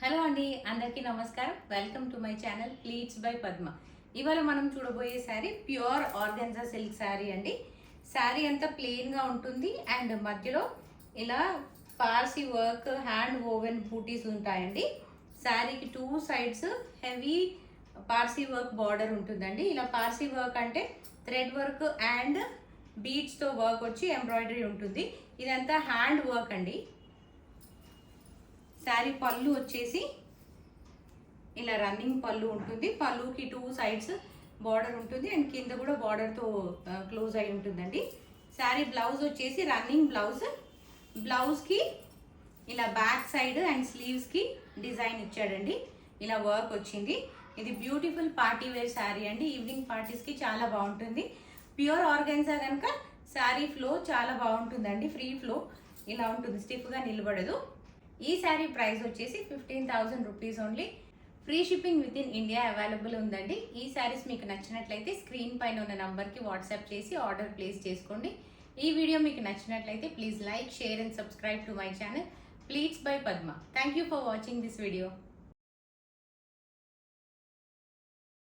Hello అండి, అందరికీ నమస్కారం. Welcome to my channel pleats by Padma. ఇవాళ మనం చూడబోయే sari pure organza silk sari అండి. శారీ అంతా ప్లెయిన్గా ఉంటుంది అండ్ మధ్యలో ఇలా పార్సీ వర్క్ హ్యాండ్ ఓవెన్ బూటీస్ ఉంటాయండి. శారీకి two sides heavy Parsi work border ఉంటుందండి. ఇలా పార్సీ వర్క్ అంటే థ్రెడ్ వర్క్ అండ్ బీడ్స్తో వర్క్ వచ్చి ఎంబ్రాయిడరీ ఉంటుంది. ఇదంతా హ్యాండ్ వర్క్ అండి. శారీ పళ్ళు వచ్చేసి ఇలా రన్నింగ్ పళ్ళు ఉంటుంది. పళ్ళుకి టూ సైడ్స్ బార్డర్ ఉంటుంది అండ్ కింద కూడా బార్డర్తో క్లోజ్ అయి ఉంటుందండి. శారీ బ్లౌజ్ వచ్చేసి రన్నింగ్ బ్లౌజ్. బ్లౌజ్కి ఇలా బ్యాక్ సైడ్ అండ్ స్లీవ్స్కి డిజైన్ ఇచ్చాడండి. ఇలా వర్క్ వచ్చింది. ఇది బ్యూటిఫుల్ పార్టీ వేర్ శారీ అండి. ఈవినింగ్ పార్టీస్కి చాలా బాగుంటుంది. ప్యూర్ ఆర్గెన్జా కనుక శారీ ఫ్లో చాలా బాగుంటుందండి. ఫ్రీ ఫ్లో ఇలా ఉంటుంది, స్టిఫ్గా నిలబడదు. ఈ శారీ ప్రైస్ వచ్చేసి 15,000 rupees only. Free shipping with in India available ఉందండి. ఈ శారీస్ మీకు నచ్చినట్లయితే స్క్రీన్ పైన ఉన్న నంబర్కి వాట్సాప్ చేసి ఆర్డర్ ప్లేస్ చేసుకోండి. ఈ వీడియో మీకు నచ్చినట్లయితే please like, share and subscribe to my channel pleats by Padma. Thank you for watching this video.